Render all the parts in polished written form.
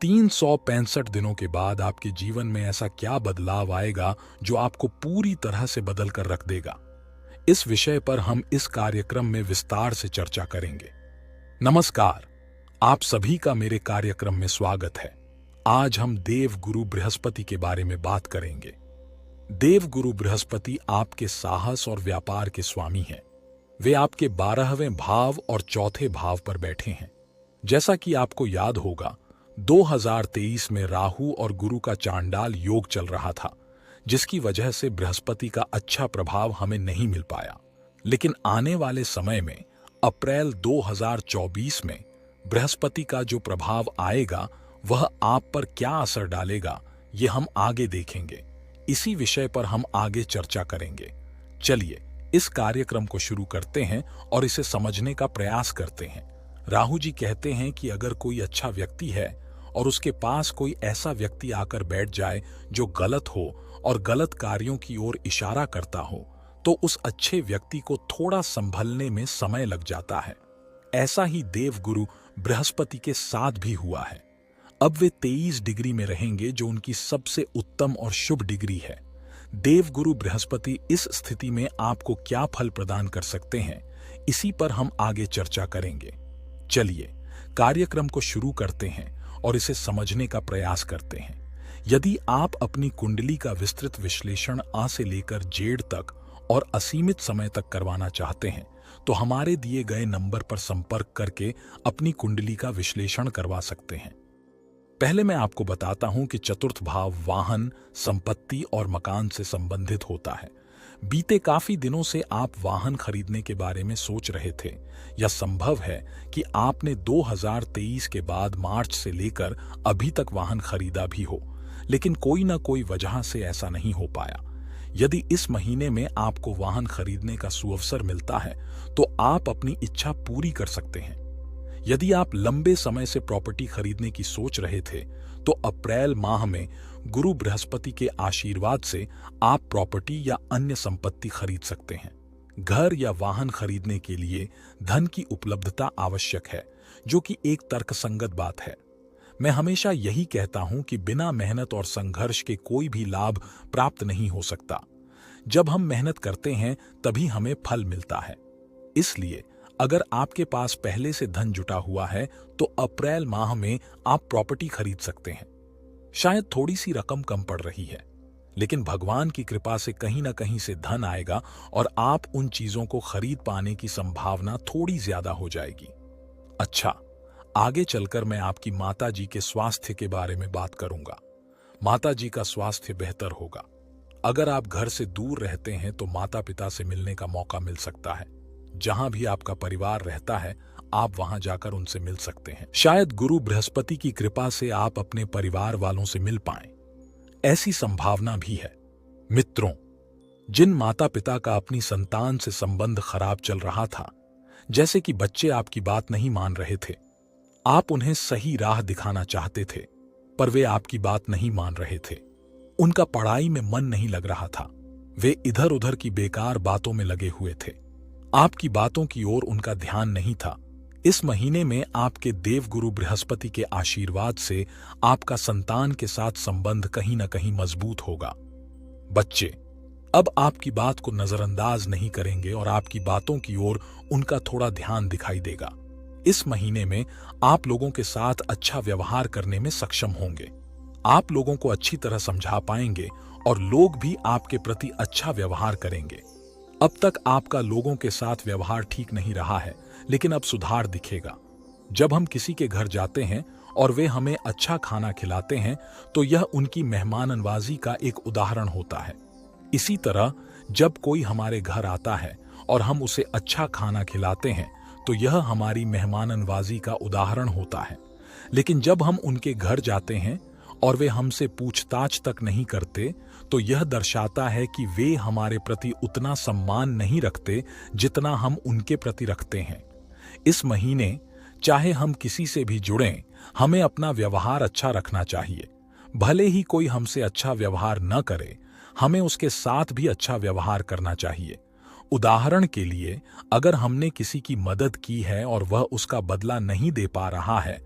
365 दिनों के बाद आपके जीवन में ऐसा क्या बदलाव आएगा जो आपको पूरी तरह से बदल कर रख देगा? इस विषय पर हम इस कार्यक्रम में विस्तार से चर्चा करेंगे। नमस्कार, आप सभी का मेरे कार्यक्रम में स्वागत है। आज हम देव गुरु बृहस्पति के बारे में बात करेंगे। देव गुरु बृहस्पति आपके साहस और व्यापार के स्वामी हैं। वे आपके 12वें भाव और चौथे भाव पर बैठे हैं। जैसा कि आपको याद होगा, 2023 में राहु और गुरु का चांडाल योग चल रहा था, जिसकी वजह से बृहस्पति का अच्छा प्रभाव हमें नहीं मिल पाया। लेकिन आने वाले समय में अप्रैल 2024 में बृहस्पति का जो प्रभाव आएगा वह आप पर क्या असर डालेगा, ये हम आगे देखेंगे। इसी विषय पर हम आगे चर्चा करेंगे। चलिए इस कार्यक्रम को शुरू करते हैं और इसे समझने का प्रयास करते हैं। राहु जी कहते हैं कि अगर कोई अच्छा व्यक्ति है और उसके पास कोई ऐसा व्यक्ति आकर बैठ जाए जो गलत हो और गलत कार्यों की ओर इशारा करता हो, तो उस अच्छे व्यक्ति को थोड़ा संभलने में समय लग जाता है। ऐसा ही देव गुरु बृहस्पति के साथ भी हुआ है। अब वे 23 डिग्री में रहेंगे, जो उनकी सबसे उत्तम और शुभ डिग्री है। देव गुरु बृहस्पति इस स्थिति में आपको क्या फल प्रदान कर सकते हैं, इसी पर हम आगे चर्चा करेंगे। चलिए कार्यक्रम को शुरू करते हैं और इसे समझने का प्रयास करते हैं। यदि आप अपनी कुंडली का विस्तृत विश्लेषण आ से लेकर जेड तक और असीमित समय तक करवाना चाहते हैं, तो हमारे दिए गए नंबर पर संपर्क करके अपनी कुंडली का विश्लेषण करवा सकते हैं। पहले मैं आपको बताता हूं कि चतुर्थ भाव वाहन, संपत्ति और मकान से संबंधित होता है। बीते काफी दिनों से आप वाहन खरीदने के बारे में सोच रहे थे, या संभव है कि आपने 2023 के बाद मार्च से लेकर अभी तक वाहन खरीदा भी हो, लेकिन कोई ना कोई वजह से ऐसा नहीं हो पाया। यदि इस महीने में आपको वाहन खरीदने का सुअवसर मिलता है, तो आप अपनी इच्छा पूरी कर सकते हैं। यदि आप लंबे समय से प्रॉपर्टी खरीदने की सोच रहे थे, तो अप्रैल माह में गुरु बृहस्पति के आशीर्वाद से आप प्रॉपर्टी या अन्य संपत्ति खरीद सकते हैं। घर या वाहन खरीदने के लिए धन की उपलब्धता आवश्यक है, जो कि एक तर्कसंगत बात है। मैं हमेशा यही कहता हूं कि बिना मेहनत और संघर्ष के कोई भी लाभ प्राप्त नहीं हो सकता। जब हम मेहनत करते हैं तभी हमें फल मिलता है। इसलिए अगर आपके पास पहले से धन जुटा हुआ है, तो अप्रैल माह में आप प्रॉपर्टी खरीद सकते हैं। शायद थोड़ी सी रकम कम पड़ रही है, लेकिन भगवान की कृपा से कहीं ना कहीं से धन आएगा और आप उन चीजों को खरीद पाने की संभावना थोड़ी ज्यादा हो जाएगी। अच्छा, आगे चलकर मैं आपकी माता जी के स्वास्थ्य के बारे में बात करूंगा। माता जी का स्वास्थ्य बेहतर होगा। अगर आप घर से दूर रहते हैं तो माता पिता से मिलने का मौका मिल सकता है। जहां भी आपका परिवार रहता है, आप वहां जाकर उनसे मिल सकते हैं। शायद गुरु बृहस्पति की कृपा से आप अपने परिवार वालों से मिल पाएं, ऐसी संभावना भी है। मित्रों, जिन माता पिता का अपनी संतान से संबंध खराब चल रहा था, जैसे कि बच्चे आपकी बात नहीं मान रहे थे, आप उन्हें सही राह दिखाना चाहते थे, पर वे आपकी बात नहीं मान रहे थे। उनका पढ़ाई में मन नहीं लग रहा था, वे इधर उधर की बेकार बातों में लगे हुए थे, आपकी बातों की ओर उनका ध्यान नहीं था। इस महीने में आपके देव गुरु बृहस्पति के आशीर्वाद से आपका संतान के साथ संबंध कहीं ना कहीं मजबूत होगा। बच्चे अब आपकी बात को नजरअंदाज नहीं करेंगे और आपकी बातों की ओर उनका थोड़ा ध्यान दिखाई देगा। इस महीने में आप लोगों के साथ अच्छा व्यवहार करने में सक्षम होंगे। आप लोगों को अच्छी तरह समझा पाएंगे और लोग भी आपके प्रति अच्छा व्यवहार करेंगे। अब तक आपका लोगों के साथ व्यवहार ठीक नहीं रहा है, लेकिन अब सुधार दिखेगा। जब हम किसी के घर जाते हैं और वे हमें अच्छा खाना खिलाते हैं, तो यह उनकी मेहमाननवाजी का एक उदाहरण होता है। इसी तरह जब कोई हमारे घर आता है और हम उसे अच्छा खाना खिलाते हैं, तो यह हमारी मेहमाननवाजी का उदाहरण होता है। लेकिन जब हम उनके घर जाते हैं और वे हमसे पूछताछ तक नहीं करते, तो यह दर्शाता है कि वे हमारे प्रति उतना सम्मान नहीं रखते जितना हम उनके प्रति रखते हैं। इस महीने चाहे हम किसी से भी जुड़ें, हमें अपना व्यवहार अच्छा रखना चाहिए। भले ही कोई हमसे अच्छा व्यवहार न करे, हमें उसके साथ भी अच्छा व्यवहार करना चाहिए। उदाहरण के लिए, अगर हमने किसी की मदद की है और वह उसका बदला नहीं दे पा रहा है,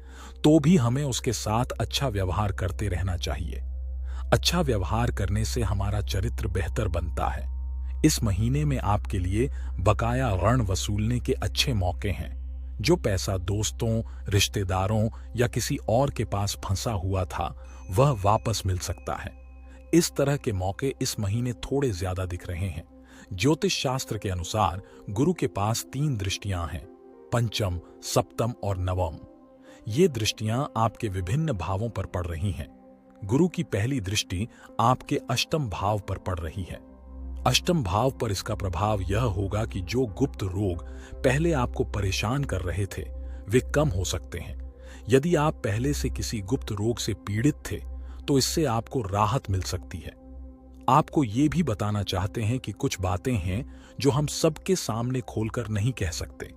तो भी हमें उसके साथ अच्छा व्यवहार करते रहना चाहिए। अच्छा व्यवहार करने से हमारा चरित्र बेहतर बनता है। इस महीने में आपके लिए बकाया ऋण वसूलने के अच्छे मौके हैं। जो पैसा दोस्तों, रिश्तेदारों या किसी और के पास फंसा हुआ था, वह वापस मिल सकता है। इस तरह के मौके इस महीने थोड़े ज्यादा दिख रहे हैं। ज्योतिष शास्त्र के अनुसार गुरु के पास 3 दृष्टियां हैं, पंचम, सप्तम और नवम। ये दृष्टियां आपके विभिन्न भावों पर पड़ रही हैं। गुरु की पहली दृष्टि आपके अष्टम भाव पर पड़ रही है। अष्टम भाव पर इसका प्रभाव यह होगा कि जो गुप्त रोग पहले आपको परेशान कर रहे थे, वे कम हो सकते हैं। यदि आप पहले से किसी गुप्त रोग से पीड़ित थे, तो इससे आपको राहत मिल सकती है। आपको ये भी बताना चाहते हैं कि कुछ बातें हैं जो हम सबके सामने खोलकर नहीं कह सकते।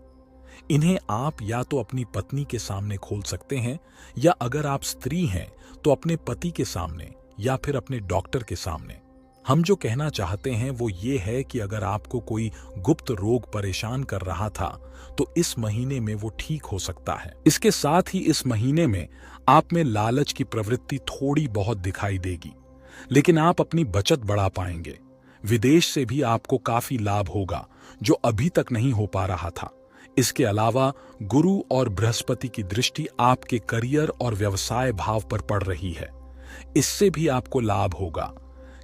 इन्हें आप या तो अपनी पत्नी के सामने खोल सकते हैं, या अगर आप स्त्री हैं तो अपने पति के सामने या फिर अपने डॉक्टर के सामने। हम जो कहना चाहते हैं वो ये है कि अगर आपको कोई गुप्त रोग परेशान कर रहा था, तो इस महीने में वो ठीक हो सकता है। इसके साथ ही इस महीने में आप में लालच की प्रवृत्ति थोड़ी बहुत दिखाई देगी, लेकिन आप अपनी बचत बढ़ा पाएंगे। विदेश से भी आपको काफी लाभ होगा, जो अभी तक नहीं हो पा रहा था। इसके अलावा गुरु और बृहस्पति की दृष्टि आपके करियर और व्यवसाय भाव पर पड़ रही है। इससे भी आपको लाभ होगा।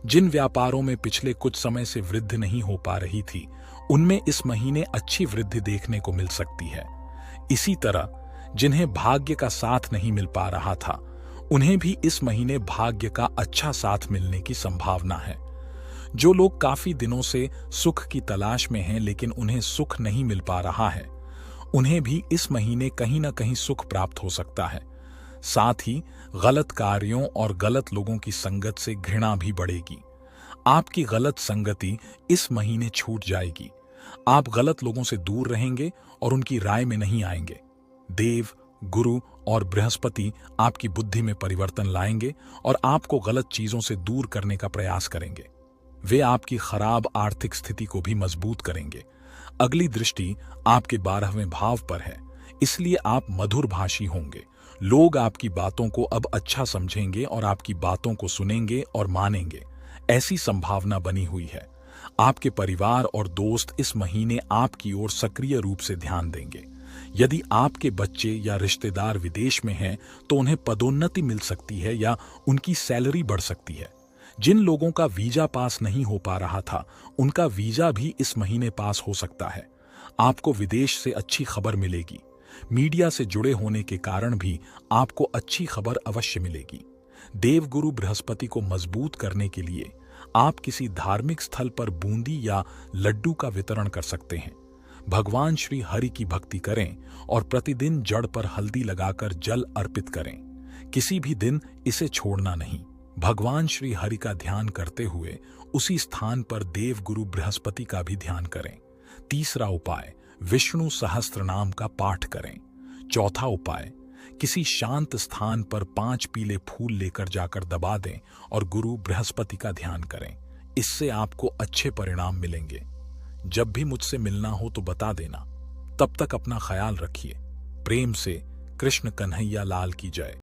जिन व्यापारों में पिछले कुछ समय से वृद्धि नहीं हो पा रही थी, उनमें इस महीने अच्छी वृद्धि देखने को मिल सकती है। इसी तरह जिन्हें भाग्य का साथ नहीं मिल पा रहा था, उन्हें भी इस महीने भाग्य का अच्छा साथ मिलने की संभावना है। जो लोग काफी दिनों से सुख की तलाश में हैं लेकिन उन्हें सुख नहीं मिल पा रहा है, उन्हें भी इस महीने कहीं ना कहीं सुख प्राप्त हो सकता है। साथ ही गलत कार्यों और गलत लोगों की संगत से घृणा भी बढ़ेगी। आपकी गलत संगति इस महीने छूट जाएगी। आप गलत लोगों से दूर रहेंगे और उनकी राय में नहीं आएंगे। देव, गुरु और बृहस्पति आपकी बुद्धि में परिवर्तन लाएंगे और आपको गलत चीजों से दूर करने का प्रयास करेंगे। वे आपकी खराब आर्थिक स्थिति को भी मजबूत करेंगे। अगली दृष्टि आपके 12वें भाव पर है, इसलिए आप मधुर भाषी होंगे। लोग आपकी बातों को अब अच्छा समझेंगे और आपकी बातों को सुनेंगे और मानेंगे। ऐसी संभावना बनी हुई है। आपके परिवार और दोस्त इस महीने आपकी ओर सक्रिय रूप से ध्यान देंगे। यदि आपके बच्चे या रिश्तेदार विदेश में हैं, तो उन्हें पदोन्नति मिल सकती है या उनकी सैलरी बढ़ सकती है। जिन लोगों का वीजा पास नहीं हो पा रहा था, उनका वीजा भी इस महीने पास हो सकता है। आपको विदेश से अच्छी खबर मिलेगी। मीडिया से जुड़े होने के कारण भी आपको अच्छी खबर अवश्य मिलेगी। देवगुरु बृहस्पति को मजबूत करने के लिए आप किसी धार्मिक स्थल पर बूंदी या लड्डू का वितरण कर सकते हैं। भगवान श्री हरि की भक्ति करें और प्रतिदिन जड़ पर हल्दी लगाकर जल अर्पित करें। किसी भी दिन इसे छोड़ना नहीं। भगवान श्री हरि का ध्यान करते हुए उसी स्थान पर देवगुरु बृहस्पति का भी ध्यान करें। तीसरा उपाय, विष्णु सहस्त्र नाम का पाठ करें। चौथा उपाय, किसी शांत स्थान पर 5 पीले फूल लेकर जाकर दबा दें और गुरु बृहस्पति का ध्यान करें। इससे आपको अच्छे परिणाम मिलेंगे। जब भी मुझसे मिलना हो तो बता देना। तब तक अपना ख्याल रखिए। प्रेम से कृष्ण कन्हैया लाल की जय।